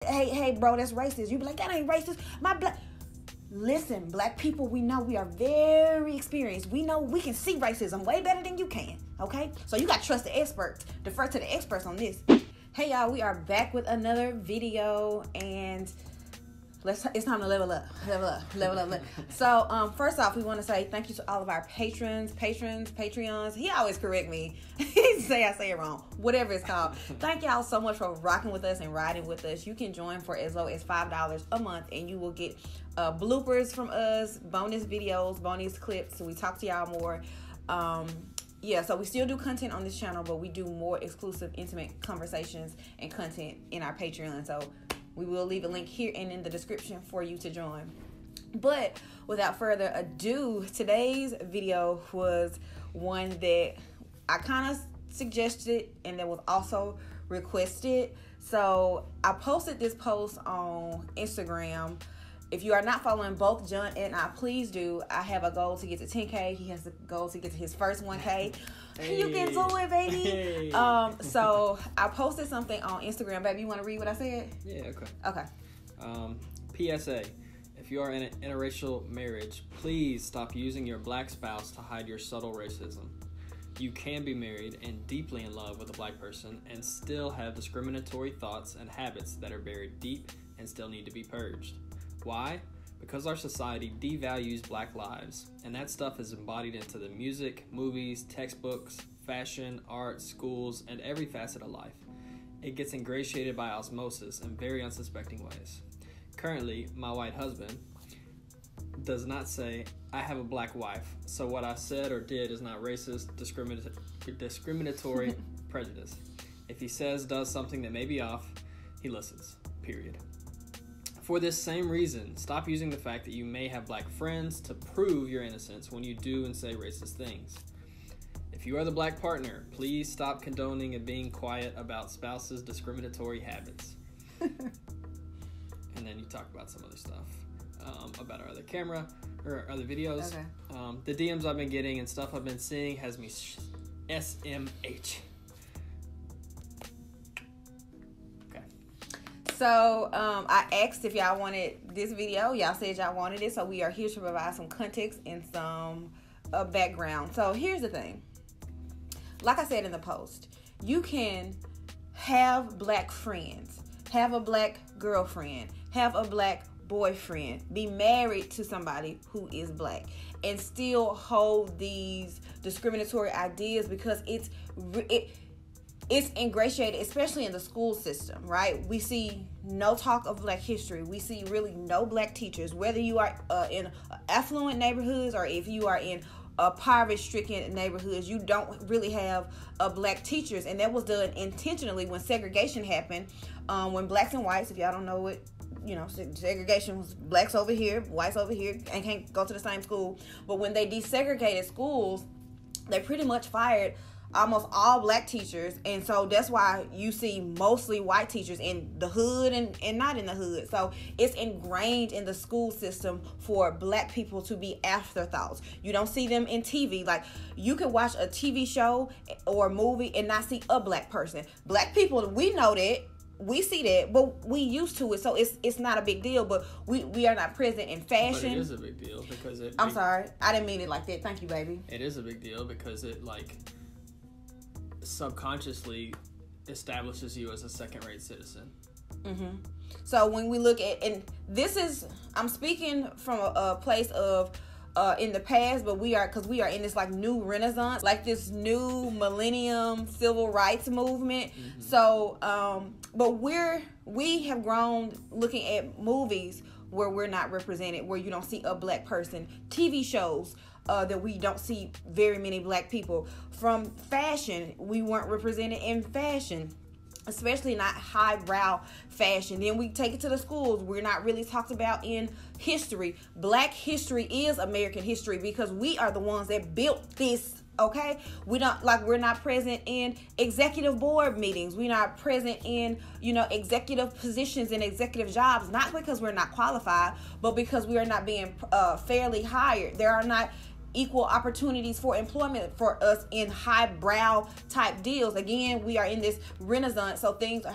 hey, bro, that's racist. You be like, that ain't racist. Listen, black people, we know we are very experienced. We know we can see racism way better than you can, okay? So you got to trust the experts. Defer to the experts on this. Hey, y'all, we are back with another video, and it's time to level up. So, first off, we want to say thank you to all of our patrons, Patreons. He always correct me. He say I say it wrong. Whatever it's called. Thank y'all so much for rocking with us and riding with us. You can join for as low as $5 a month, and you will get bloopers from us, bonus videos, bonus clips. So we talk to y'all more. Yeah, so we still do content on this channel, but we do more exclusive, intimate conversations and content in our Patreon. So we will leave a link here and in the description for you to join. But without further ado, today's video was one that I kind of suggested and that was also requested. So I posted this post on Instagram. If you are not following both John and I, please do. I have a goal to get to 10K. He has a goal to get to his first 1K. Hey. You can do it, baby. Hey. So I posted something on Instagram. Baby, you want to read what I said? Yeah, okay. Okay. PSA. If you are in an interracial marriage, please stop using your black spouse to hide your subtle racism. You can be married and deeply in love with a black person and still have discriminatory thoughts and habits that are buried deep and still need to be purged. Why? Because our society devalues black lives, and that stuff is embodied into the music, movies, textbooks, fashion, art, schools, and every facet of life. It gets ingratiated by osmosis in very unsuspecting ways. Currently, my white husband does not say, I have a black wife, so what I said or did is not racist, discriminatory prejudice. If he does something that may be off, he listens, period. For this same reason, stop using the fact that you may have black friends to prove your innocence when you do and say racist things. If you are the black partner, please stop condoning and being quiet about spouse's discriminatory habits. And then you talk about some other stuff about our other camera or other videos. Okay. The DMs I've been getting and stuff I've been seeing has me SMH. So, I asked if y'all wanted this video. Y'all said y'all wanted it, so we are here to provide some context and some background. So, here's the thing. Like I said in the post, you can have black friends, have a black girlfriend, have a black boyfriend, be married to somebody who is black, and still hold these discriminatory ideas because it's ingratiated, especially in the school system, right? We see no talk of black history. We see really no black teachers, whether you are in affluent neighborhoods or if you are in poverty-stricken neighborhoods, you don't really have black teachers. And that was done intentionally when segregation happened, when blacks and whites, if y'all don't know it, you know, segregation was blacks over here, whites over here, and can't go to the same school. But when they desegregated schools, they pretty much fired almost all black teachers, and so that's why you see mostly white teachers in the hood and not in the hood. So it's ingrained in the school system for black people to be afterthoughts. You don't see them in TV. Like, you can watch a TV show or a movie and not see a black person. Black people, we know that. We see that, but we used to it, so it's not a big deal. But we are not present in fashion. But it is a big deal because I'm sorry, I didn't mean it like that. Thank you, baby. It is a big deal because it, like, subconsciously establishes you as a second-rate citizen. Mm-hmm. So when we look at, and this is, I'm speaking from a place of in the past, but we are in this like new renaissance, like this new millennium civil rights movement. Mm-hmm. So but we have grown looking at movies where we're not represented, where you don't see a black person, TV shows that we don't see very many black people. From fashion, we weren't represented in fashion, especially not highbrow fashion. Then we take it to the schools. We're not really talked about in history. Black history is American history because we are the ones that built this, okay? We're not present in executive board meetings. We're not present in, executive positions and executive jobs, not because we're not qualified, but because we are not being fairly hired. There are not equal opportunities for employment for us in highbrow type deals. Again, we are in this renaissance, so things are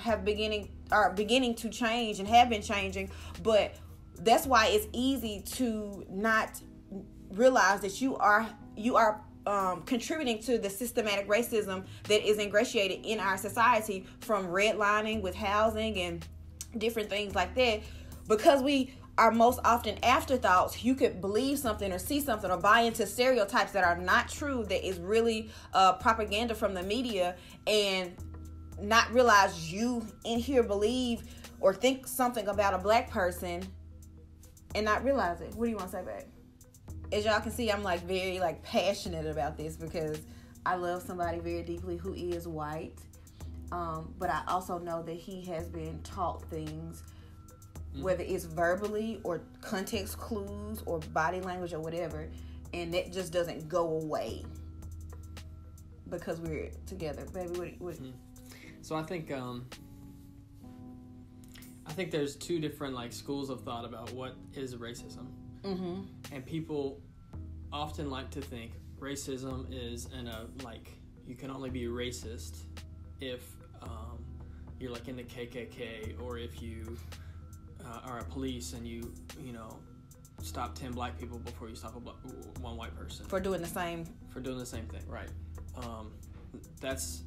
are beginning to change and have been changing, but that's why it's easy to not realize that you are contributing to the systematic racism that is ingratiated in our society, from redlining with housing and different things like that. Because we are most often afterthoughts, you could believe something or see something or buy into stereotypes that are not true, that is really propaganda from the media, and not realize you in here believe or think something about a black person and not realize it. What do you want to say, babe? As y'all can see, I'm like very like passionate about this because I love somebody very deeply who is white. But I also know that he has been taught things, whether it's verbally or context clues or body language or whatever, and that just doesn't go away because we're together. Baby, what? So I think there's two different like schools of thought about what is racism. Mm-hmm. And people often like to think racism is you can only be racist if you're like in the KKK, or if you are a police and you stop 10 black people before you stop one white person for doing the same thing, right? That's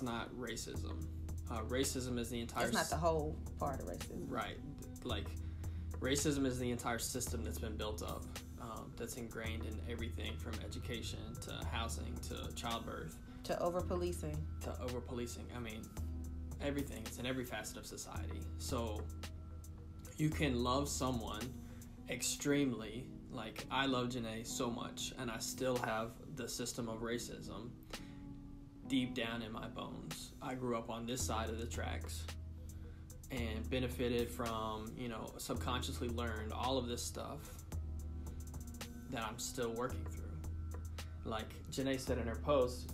not racism. Racism is the entire. It's not the whole part of racism, right? Like, racism is the entire system that's been built up, that's ingrained in everything from education to housing to childbirth to over-policing. I mean, everything. It's in every facet of society. So you can love someone extremely, like I love Jená so much, and I still have the system of racism deep down in my bones. I grew up on this side of the tracks and benefited from, subconsciously learned all of this stuff that I'm still working through. Like Jená said in her post,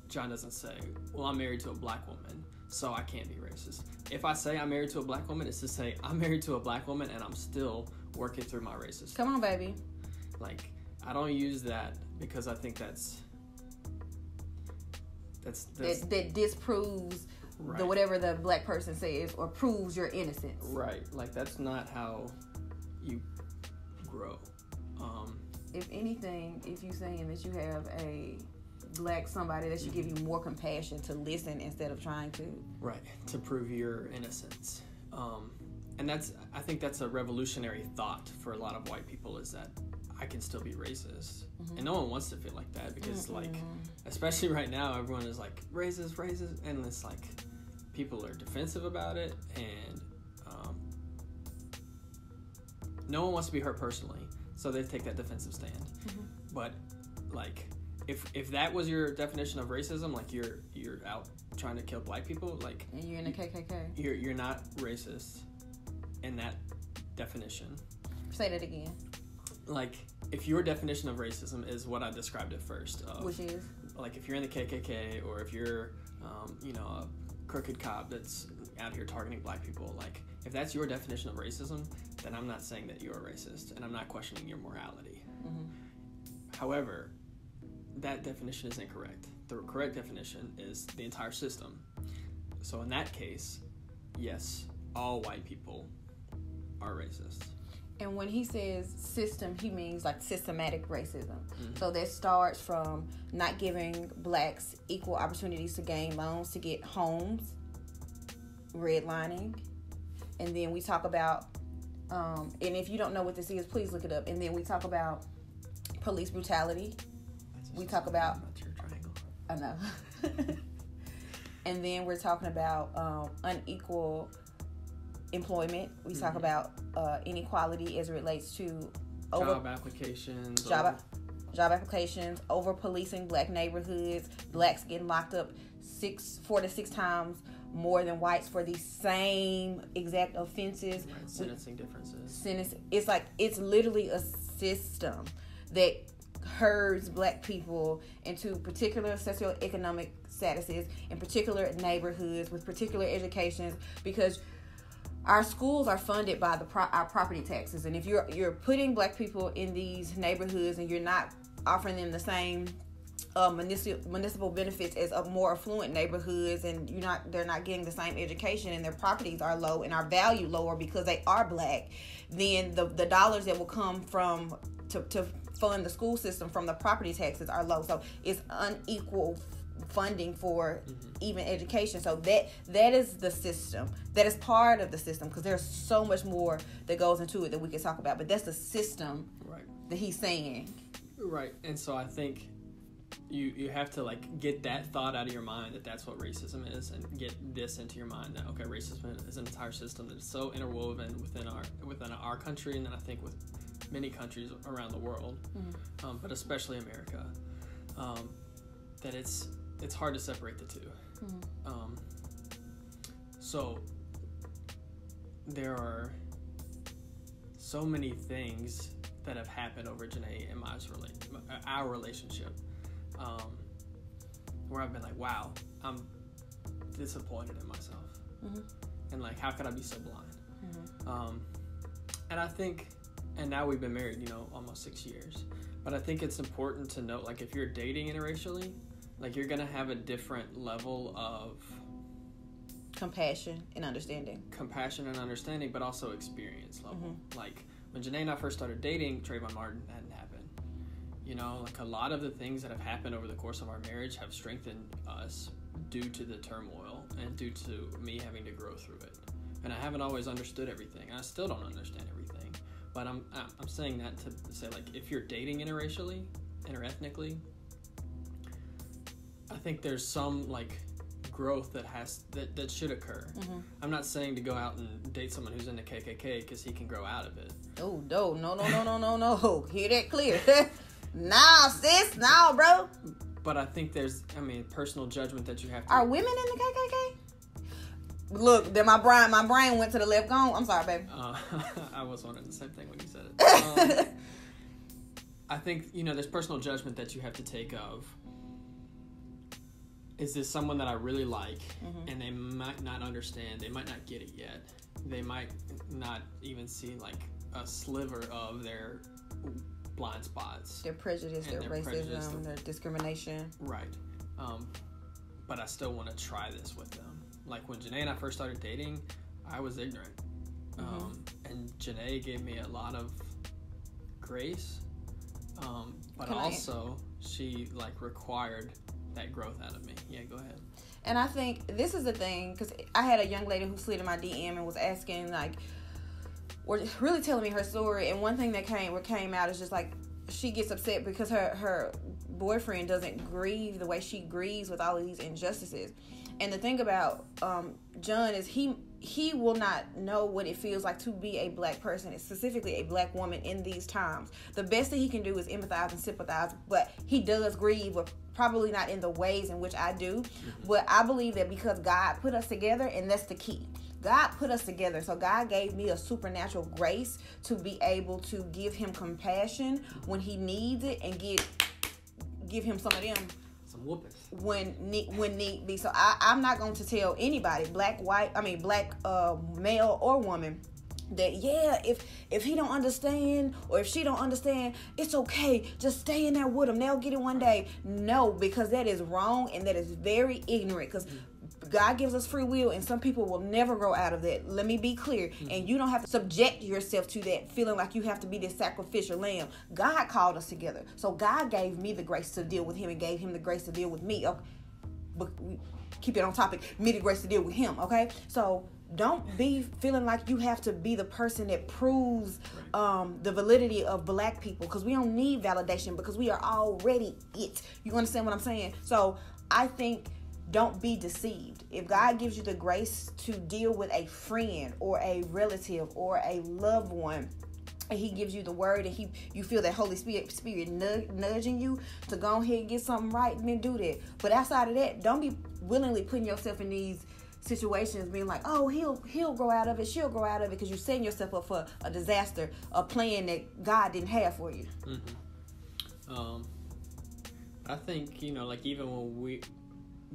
John doesn't say, well, I'm married to a black woman, so I can't be racist. If I say I'm married to a black woman, it's to say I'm married to a black woman and I'm still working through my racism. Come on, baby. Like, I don't use that because I think that disproves right. the whatever the black person says, or proves your innocence. Right. Like, that's not how you grow. If anything, if you're saying that you have a black somebody, that should give you more compassion to listen instead of trying to... Right. To prove your innocence. And I think that's a revolutionary thought for a lot of white people, is that I can still be racist. Mm-hmm. And no one wants to feel like that because, like, especially right now, everyone is like, racist, and it's like, people are defensive about it, and no one wants to be hurt personally, so they take that defensive stand. Mm-hmm. But, like, if that was your definition of racism, like, you're out trying to kill black people, like... And you're in the KKK. You're not racist in that definition. Say that again. Like, if your definition of racism is what I described at first, which is, like, if you're in the KKK, or if you're a crooked cop that's out here targeting black people, like, if that's your definition of racism, then I'm not saying that you're a racist, and I'm not questioning your morality. Mm-hmm. However, that definition is incorrect. The correct definition is the entire system. So in that case, yes, all white people are racist. And when he says system, he means like systematic racism. Mm-hmm. So that starts from not giving blacks equal opportunities to gain loans to get homes, redlining, and then we talk about, and if you don't know what this is, please look it up. And then we talk about police brutality. We talk about... That's your triangle. I know. And then we're talking about unequal employment. We talk about inequality as it relates to job applications, over policing black neighborhoods, blacks getting locked up 4 to 6 times more than whites for the same exact offenses. Right, sentencing differences. It's literally a system that herds black people into particular socioeconomic statuses in particular neighborhoods with particular educations, because our schools are funded by our property taxes. And if you're putting black people in these neighborhoods and you're not offering them the same municipal benefits as of more affluent neighborhoods, and they're not getting the same education, and their properties are low and are valued lower because they are black, then the dollars that will come from to fund the school system from the property taxes are low. So it's unequal funding for even education. So that is the system. That is part of the system, because there's so much more that goes into it that we can talk about. But that's the system, right, that he's saying. Right. And so I think you have to like get that thought out of your mind, that that's what racism is, and get this into your mind that, okay, racism is an entire system that's so interwoven within our country, and then I think with many countries around the world, but especially America, that it's hard to separate the two. So there are so many things that have happened over Jená and our relationship, where I've been like, wow, I'm disappointed in myself, and like, how could I be so blind? And I think, and now we've been married, almost 6 years, but I think it's important to note, like, if you're dating interracially, like, you're gonna have a different level of compassion and understanding, but also experience level. Like, when Jená and I first started dating, Trayvon Martin hadn't happened. Like, a lot of the things that have happened over the course of our marriage have strengthened us due to the turmoil and due to me having to grow through it. And I haven't always understood everything. I still don't understand everything. But I'm saying that to say, like, if you're dating interethnically, I think there's some, like, growth that should occur. I'm not saying to go out and date someone who's in the KKK because he can grow out of it. Oh, no. Hear that clear. Nah, sis. Nah, bro. But I think there's, personal judgment that you have to... Are women in the KKK? Look, then my brain went to the left. Gone. I'm sorry, baby. I was wondering the same thing when you said it. I think, there's personal judgment that you have to take of, is this someone that I really like, and they might not understand, they might not get it yet, they might not even see, like, a sliver of their blind spots, their prejudice, their racism, their discrimination. Right. But I still want to try this with them. Like, when Jená and I first started dating, I was ignorant, and Jená gave me a lot of grace, but also she, like, required that growth out of me. Yeah, go ahead. And I think this is the thing, because I had a young lady who slid in my DM and was asking, like, or really telling me her story, and one thing that came out is just, like, she gets upset because her boyfriend doesn't grieve the way she grieves with all of these injustices. And the thing about John is he will not know what it feels like to be a black person, specifically a black woman in these times. The best that he can do is empathize and sympathize, but he does grieve, but probably not in the ways in which I do. But I believe that because God put us together, and that's the key. God put us together. So God gave me a supernatural grace to be able to give him compassion when he needs it, and give him some of them whoopings when need be. So I'm not going to tell anybody, black, male or woman, that if he don't understand or if she don't understand, it's okay, just stay in there with them, they'll get it one day. No, because that is wrong, and that is very ignorant, because God gives us free will, and some people will never grow out of that. Let me be clear. And you don't have to subject yourself to that, feeling like you have to be this sacrificial lamb. God called us together. So God gave me the grace to deal with him, and gave him the grace to deal with me. Okay? But keep it on topic. Me the grace to deal with him. Okay? So don't be feeling like you have to be the person that proves the validity of black people, because we don't need validation, because we are already it. You understand what I'm saying? So I think, don't be deceived. If God gives you the grace to deal with a friend or a relative or a loved one, and he gives you the word, and you feel that Holy Spirit nudging you to go ahead and get something right, then do that. But outside of that, don't be willingly putting yourself in these situations being like, oh, he'll grow out of it, she'll grow out of it, because you're setting yourself up for a disaster, a plan that God didn't have for you. I think, like, even when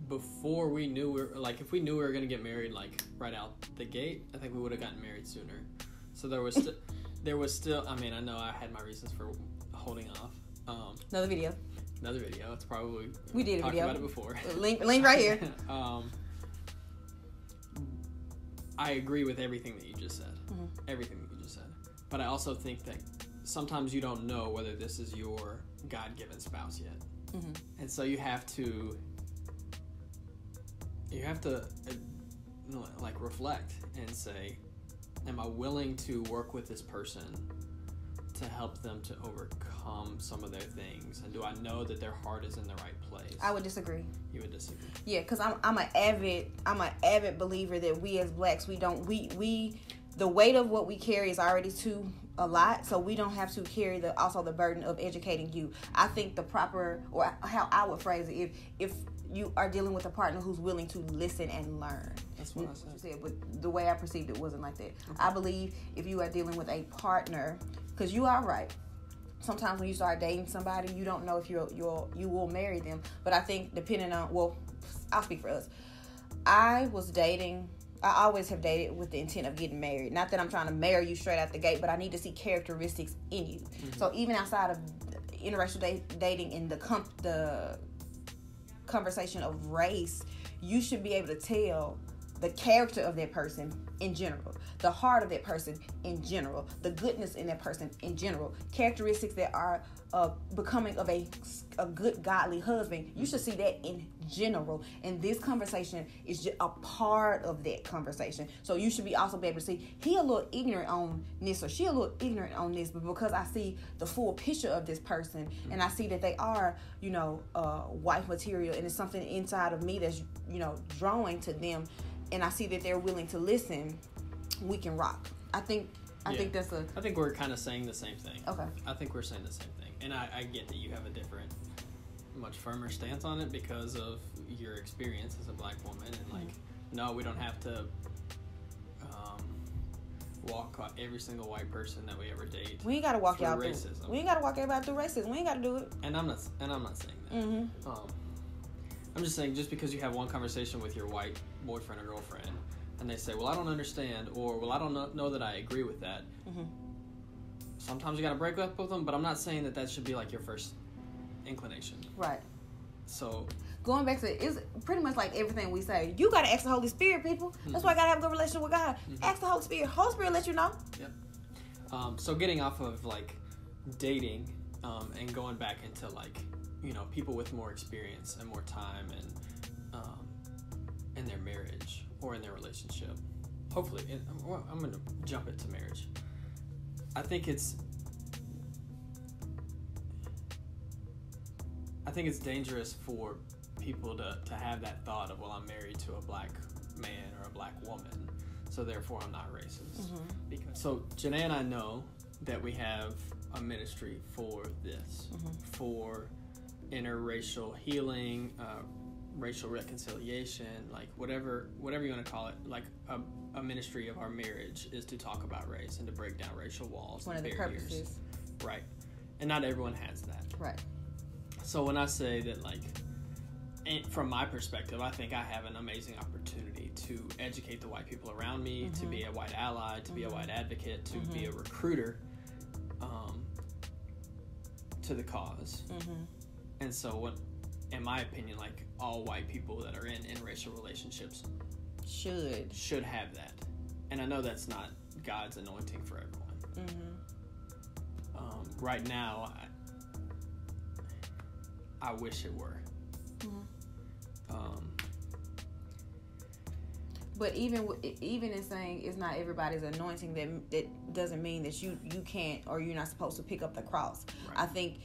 before we knew if we knew we were going to get married, like, right out the gate, I think we would have gotten married sooner. So there was still, I know I had my reasons for holding off. Another video. another video. It's probably we did a talked video about it before. Link right here. I agree with everything that you just said. Mm-hmm. Everything that you just said. But I also think that sometimes you don't know whether this is your God-given spouse yet. Mm-hmm. And so you have to like reflect and say, am I willing to work with this person to help them to overcome some of their things? And do I know that their heart is in the right place? I would disagree. You would disagree? Yeah, because I'm an avid believer that we as blacks, we the weight of what we carry is already too a lot, so we don't have to carry the burden of educating you. I think the proper, or how I would phrase it, if you are dealing with a partner who's willing to listen and learn. That's what I said. But the way I perceived it wasn't like that. Okay. I believe if you are dealing with a partner, because you are right, sometimes when you start dating somebody, you don't know if you will marry them. But I think depending on, well, I'll speak for us. I always have dated with the intent of getting married. Not that I'm trying to marry you straight out the gate, but I need to see characteristics in you. Mm-hmm. So even outside of interracial dating in the conversation of race, you should be able to tell the character of that person in general, the heart of that person in general, the goodness in that person in general, characteristics that are becoming of a good godly husband. You should see that in general, and this conversation is just a part of that conversation. So you should also be able to see he a little ignorant on this or she a little ignorant on this, but because I see the full picture of this person and I see that they are wife material, and it's something inside of me that's drawing to them, and I see that they're willing to listen, we can rock. I think that's I think we're kind of saying the same thing. Okay. I think we're saying the same thing. And I get that you have a different, much firmer stance on it because of your experience as a black woman. And no, we don't have to walk every single white person that we ever date. We ain't got to walk y'all through racism. We ain't got to walk everybody through racism. We ain't got to do it. And I'm not saying that. Mm-hmm. I'm just saying, just because you have one conversation with your white boyfriend or girlfriend, and they say, well, I don't understand, or, well, I don't know that I agree with that. Mm-hmm. Sometimes you got to break up with them, but I'm not saying that should be like your first inclination. Right. So going back to it's pretty much like everything we say. You got to ask the Holy Spirit, people. Mm-hmm. That's why I got to have a good relationship with God. Mm-hmm. Ask the Holy Spirit. Holy Spirit let you know. Yep. So getting off of dating and going back into people with more experience and more time and in their marriage or in their relationship. Hopefully, I'm going to jump into marriage. I think it's dangerous for people to have that thought of, well, I'm married to a black man or a black woman, so therefore I'm not racist. Mm-hmm. So Jená and I know that we have a ministry for this, mm-hmm. for interracial healing, racial reconciliation, whatever you want to call it. A ministry of our marriage is to talk about race and to break down racial walls. One of the purposes. Right. And not everyone has that. Right. So when I say that, from my perspective, I think I have an amazing opportunity to educate the white people around me, mm-hmm. to be a white ally, to mm-hmm. be a white advocate, to mm-hmm. be a recruiter to the cause. Mm-hmm. And so in my opinion, all white people that are in interracial relationships should have that. And I know that's not God's anointing for everyone. Mm-hmm. Right now, I wish it were. Mm-hmm. But even in saying it's not everybody's anointing, that doesn't mean that you can't or you're not supposed to pick up the cross. Right. I think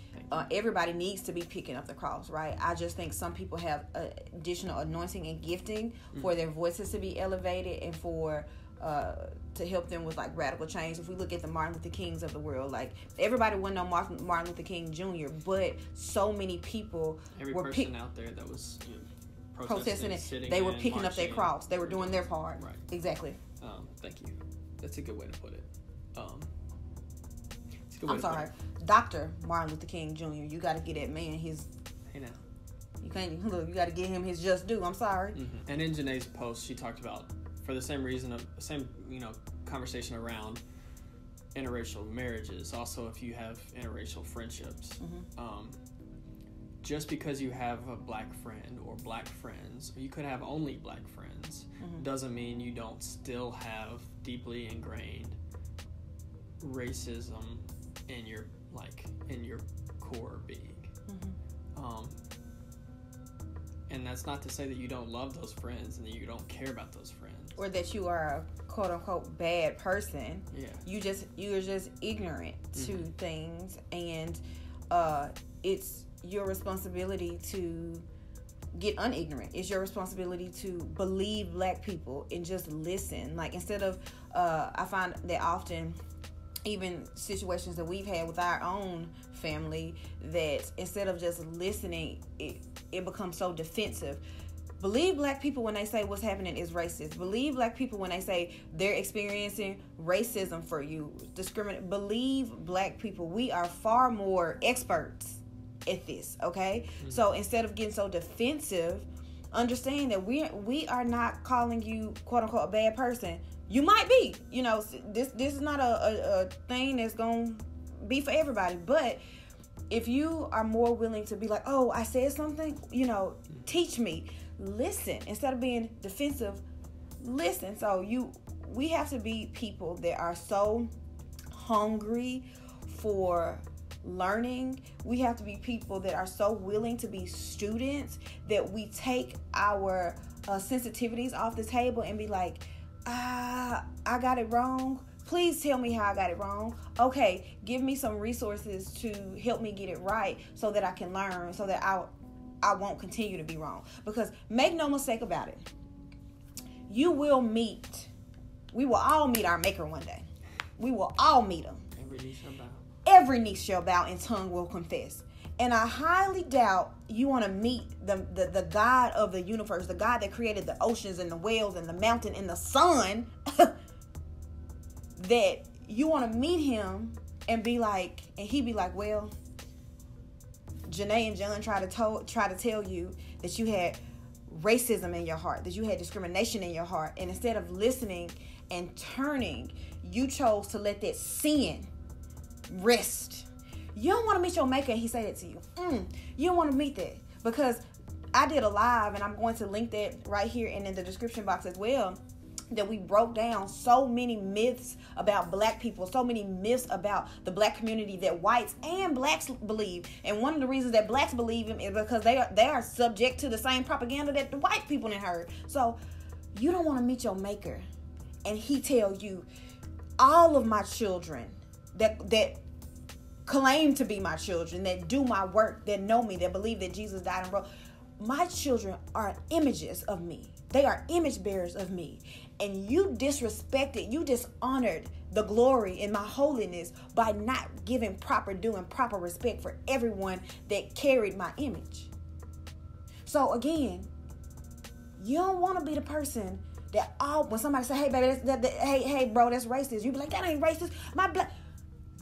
everybody needs to be picking up the cross, right? I just think some people have additional anointing and gifting mm-hmm. for their voices to be elevated and for to help them with radical change. If we look at the Martin Luther Kings of the world, everybody wouldn't know Martin Luther King Jr., but so many people out there that was protesting it, they were picking up their cross. They were doing their part. Right. Exactly. Thank you. That's a good way to put it. I'm sorry. Dr. Martin Luther King Jr., you got to get that man his... Hey now. You can't... Look, you got to give him his just due. I'm sorry. Mm-hmm. And in Jená's post, she talked about, for the same reason, conversation around interracial marriages. Also, if you have interracial friendships, mm-hmm. just because you have a black friend or black friends, or you could have only black friends, doesn't mean you don't still have deeply ingrained racism in your core being. And that's not to say that you don't love those friends and that you don't care about those friends, or that you are a quote unquote bad person. Yeah, you're just ignorant to things, and it's your responsibility to get unignorant. It's your responsibility to believe black people and just listen. Like, instead of I find that often, even situations that we've had with our own family, that instead of just listening, it becomes so defensive. Believe black people when they say what's happening is racist. Believe black people when they say they're experiencing racism for you, discriminate. Believe black people. We are far more experts at this, okay? So instead of getting so defensive, understand that we are not calling you quote unquote a bad person. You might be, this is not a thing that's gonna be for everybody, but if you are more willing to be like, oh, I said something, teach me, listen, instead of being defensive, listen. So we have to be people that are so hungry for learning. We have to be people that are so willing to be students that we take our sensitivities off the table and be like, I got it wrong. Please tell me how I got it wrong. Okay, give me some resources to help me get it right so that I can learn, so that I won't continue to be wrong. Because make no mistake about it, we will all meet our maker one day. We will all meet him. Every knee shall bow and tongue will confess. And I highly doubt you want to meet the God of the universe, the God that created the oceans and the whales and the mountain and the sun, that you want to meet him and be like, and he be like, well, Jená and John try to tell you that you had racism in your heart, that you had discrimination in your heart, and instead of listening and turning, you chose to let that sin rest. You don't want to meet your maker and he say that to you. You don't want to meet that, because I did a live, and I'm going to link that right here and in the description box as well, that we broke down so many myths about black people, so many myths about the black community that whites and blacks believe. And one of the reasons that blacks believe them is because they are subject to the same propaganda that the white people done heard. So you don't want to meet your maker and he tell you, all of my children that claim to be my children, that do my work, that know me, that believe that Jesus died and rose, my children are images of me. They are image bearers of me. And you disrespected, you dishonored the glory in my holiness by not giving proper due and proper respect for everyone that carried my image. So again, you don't want to be the person that when somebody say, hey baby, hey bro, that's racist, you be like, that ain't racist.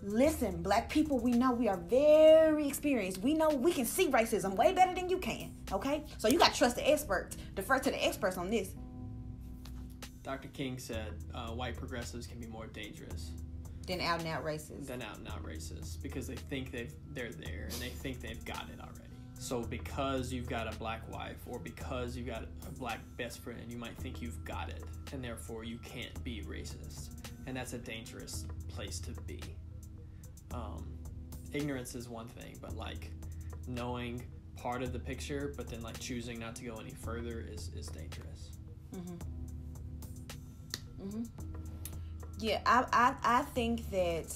Listen, black people, we know we are very experienced. We know we can see racism way better than you can, okay? So you got to trust the experts. Defer to the experts on this. Dr. King said white progressives can be more dangerous than out and out racists. Because they think they're there and they think they've got it already. So because you've got a black wife or because you've got a black best friend, you might think you've got it, and therefore you can't be racist. And that's a dangerous place to be. Ignorance is one thing, but like knowing part of the picture, but then like choosing not to go any further is dangerous. Yeah, I think that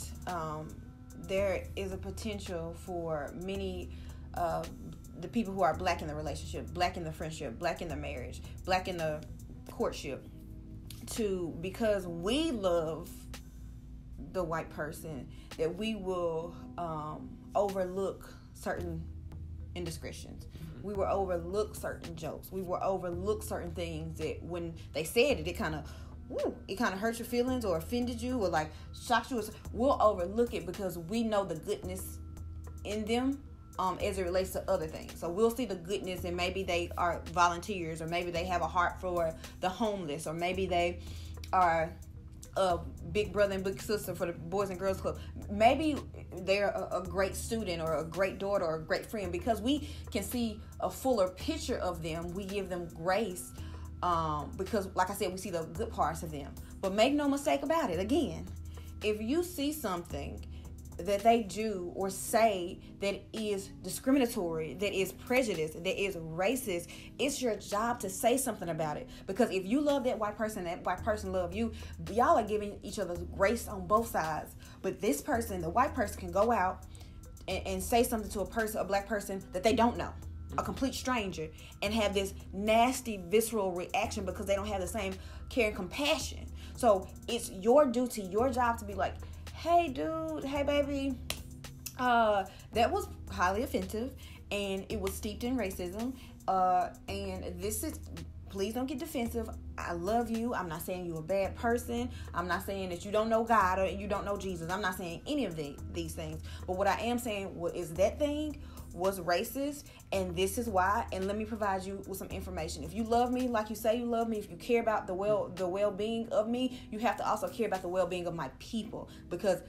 there is a potential for many the people who are black in the relationship, black in the friendship, black in the marriage, black in the courtship, because we love the white person, that we will overlook certain indiscretions. We will overlook certain jokes. We will overlook certain things that when they said it, it kind of hurt your feelings or offended you or like shocked you. We'll overlook it because we know the goodness in them as it relates to other things. So we'll see the goodness, and maybe they are volunteers, or maybe they have a heart for the homeless, or maybe they are a big brother and big sister for the Boys and Girls Club. Maybe they're a great student or a great daughter or a great friend. Because we can see a fuller picture of them, we give them grace, because like I said, we see the good parts of them. But make no mistake about it, again, if you see something that they do or say that is discriminatory, that is prejudice, that is racist, it's your job to say something about it. Because if you love that white person, that white person love you, y'all are giving each other grace on both sides. But this person, the white person, can go out and say something to a black person that they don't know, a complete stranger, and have this nasty, visceral reaction because they don't have the same care and compassion. So it's your duty, your job to be like, hey dude, hey baby, that was highly offensive and it was steeped in racism, and this is, please don't get defensive. I love you. I'm not saying you're a bad person. I'm not saying that you don't know God or you don't know Jesus. I'm not saying any of these things. But what I am saying is that thing was racist, and this is why. And let me provide you with some information. If you love me like you say you love me, if you care about the well-being of me, you have to also care about the well-being of my people. Because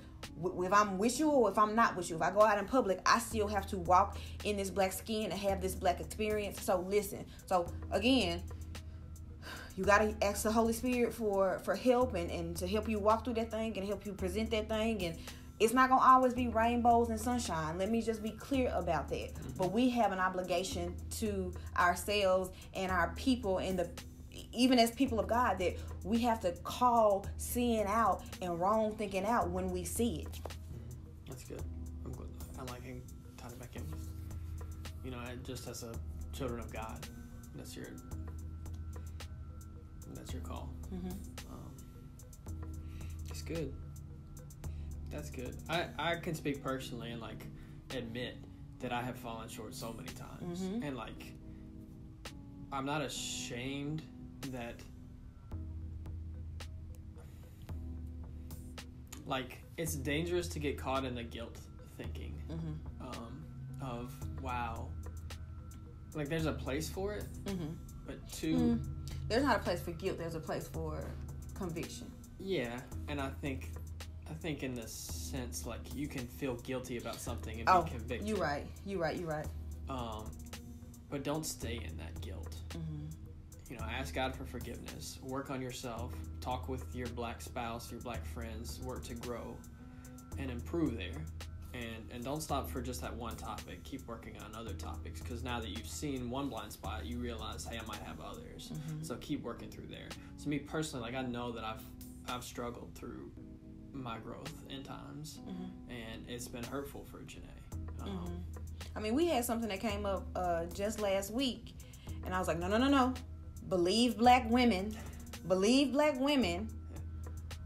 if I'm with you or if I'm not with you, if I go out in public, I still have to walk in this black skin and have this black experience. So listen. So again, you got to ask the Holy Spirit for help and to help you walk through that thing and help you present that thing. And it's not going to always be rainbows and sunshine. Let me just be clear about that. But we have an obligation to ourselves and our people, and even as people of God, that we have to call sin out and wrong thinking out when we see it. That's good. I'm good. I like him tying it back in. You know, just as a children of God, that's your call. It's good. That's good. I can speak personally and like admit that I have fallen short so many times, and like I'm not ashamed that like it's dangerous to get caught in the guilt thinking of wow, like there's a place for it, but there's not a place for guilt. There's a place for conviction. Yeah, and I think in the sense, like, you can feel guilty about something and be convicted. You're right. But don't stay in that guilt. You know, ask God for forgiveness. Work on yourself. Talk with your black spouse, your black friends. Work to grow and improve there. And don't stop for just that one topic. Keep working on other topics, because now that you've seen one blind spot, you realize, hey, I might have others. So keep working through there. So me personally, like, I know that I've struggled through my growth in times, and it's been hurtful for Jená. I mean, we had something that came up just last week, and I was like, no. Believe black women.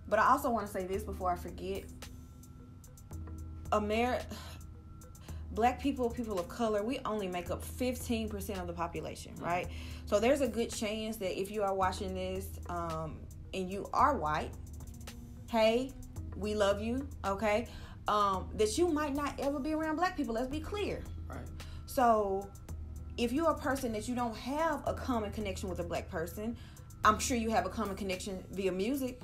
But I also want to say this before I forget. Black people of color, we only make up 15% of the population, right? So there's a good chance that if you are watching this and you are white, hey, we love you, okay? That you might not ever be around black people. Let's be clear. Right. So if you're a person that you don't have a common connection with a black person, I'm sure you have a common connection via music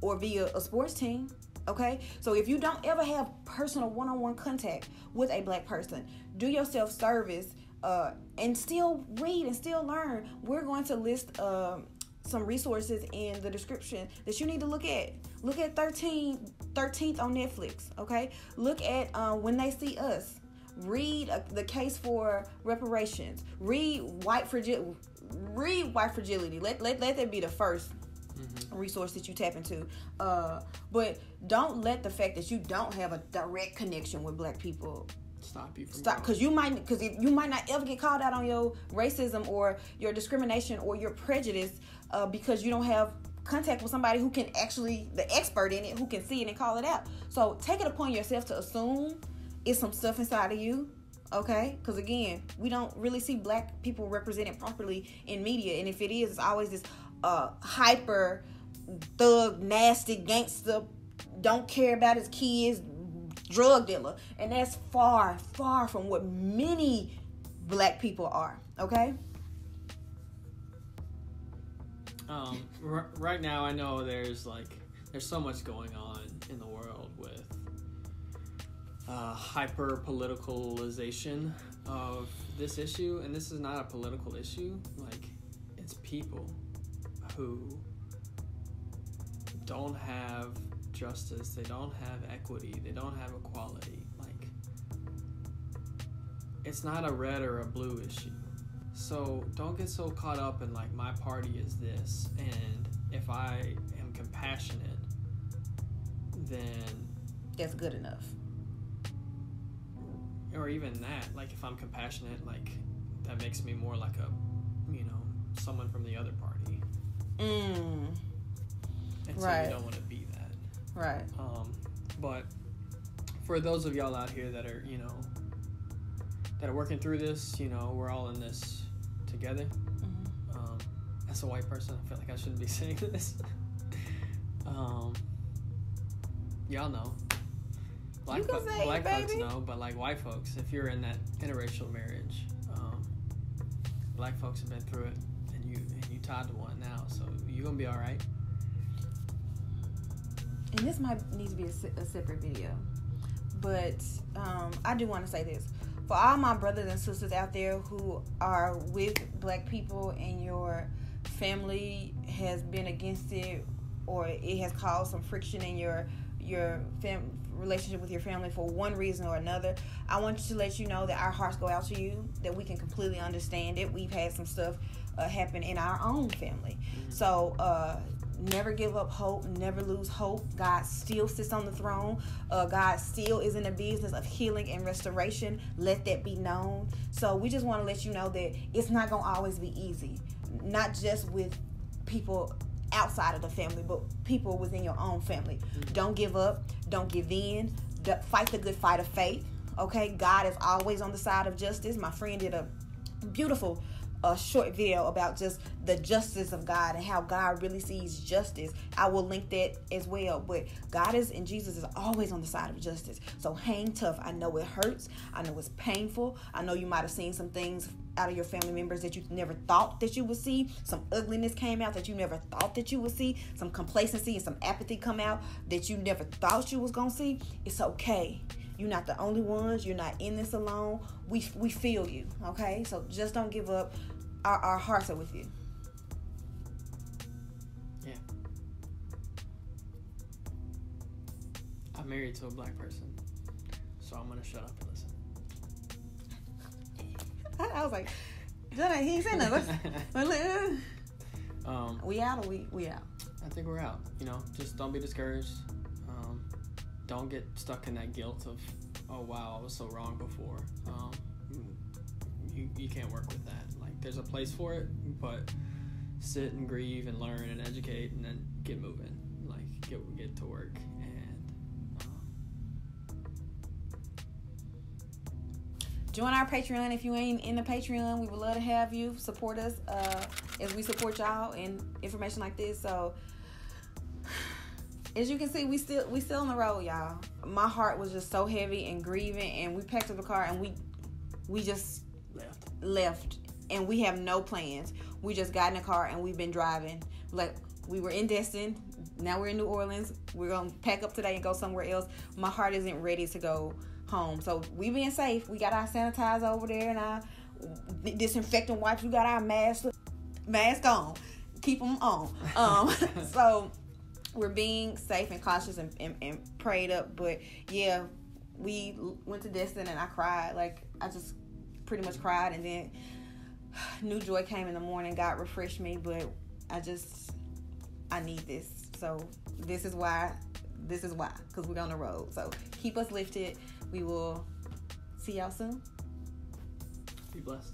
or via a sports team, okay? So if you don't ever have personal one-on-one contact with a black person, do yourself service and still read and still learn. We're going to list some resources in the description that you need to look at. Look at 13th on Netflix, okay? Look at When They See Us. Read The Case for Reparations. Read White Fragility. Let that be the first resource that you tap into. But don't let the fact that you don't have a direct connection with black people stop you from because you might not ever get called out on your racism or your discrimination or your prejudice because you don't have contact with somebody who can actually, the expert in it, who can see it and call it out. So take it upon yourself to assume it's some stuff inside of you, okay? Because again, we don't really see black people represented properly in media, and if it is, it's always this hyper thug, nasty gangster, don't care about his kids, drug dealer, and that's far from what many black people are, okay? Right now, I know there's so much going on in the world with hyper politicalization of this issue, and this is not a political issue. Like, it's people who don't have justice, they don't have equity, they don't have equality. Like, it's not a red or a blue issue. So don't get so caught up in like, my party is this, and if I am compassionate, then that's good enough. Or even that, like, if I'm compassionate, like, that makes me more like someone from the other party. And so right. you don't want to be that. Right. But for those of y'all out here that are, that are working through this, we're all in this together. Mm-hmm. As a white person, I feel like I shouldn't be saying this. Y'all know. Black folks know, but like white folks, if you're in that interracial marriage, black folks have been through it, and you tied to one now, so you're gonna be all right. And this might need to be a separate video, but I do want to say this. For all my brothers and sisters out there who are with black people and your family has been against it, or it has caused some friction in your relationship with your family for one reason or another, I want to let you know that our hearts go out to you, that we can completely understand it. We've had some stuff happen in our own family. Mm-hmm. So never give up hope, never lose hope. God still sits on the throne. God still is in the business of healing and restoration. Let that be known. So we just want to let you know that it's not going to always be easy, not just with people outside of the family, but people within your own family. Mm-hmm. Don't give up. Don't give in. Fight the good fight of faith. Okay? God is always on the side of justice. My friend did a beautiful short video about just the justice of God and how God really sees justice. I will link that as well. But God is, and Jesus is always on the side of justice. So hang tough. I know it hurts. I know it's painful. I know you might have seen some things out of your family members that you never thought that you would see. Some ugliness came out that you never thought that you would see. Some complacency and some apathy come out that you never thought you was going to see. It's okay. You're not the only ones. You're not in this alone. We feel you, okay? So just don't give up. Our hearts are with you. Yeah. I'm married to a black person, so I'm going to shut up and listen. I was like, Jená, he ain't saying nothing. We out or we out? I think we're out. Just don't be discouraged. Don't get stuck in that guilt of, oh wow, I was so wrong before. You can't work with that. Like, there's a place for it, but sit and grieve and learn and educate and then get moving. Like, get to work. And join our Patreon. If you ain't in the Patreon, we would love to have you support us as we support y'all and information like this. So as you can see, we still on the road, y'all. My heart was just so heavy and grieving, and we packed up the car and we just left, and we have no plans. We just got in the car and we've been driving. Like, we were in Destin, now we're in New Orleans. We're gonna pack up today and go somewhere else. My heart isn't ready to go home, so we being safe. We got our sanitizer over there and our disinfectant wipes. We got our mask on, keep them on. So we're being safe and cautious and prayed up. But yeah, we went to Destin and I cried. Like, I just pretty much cried, and then new joy came in the morning. God refreshed me, but I need this. So this is why, because we're on the road. So keep us lifted. We will see y'all soon. Be blessed.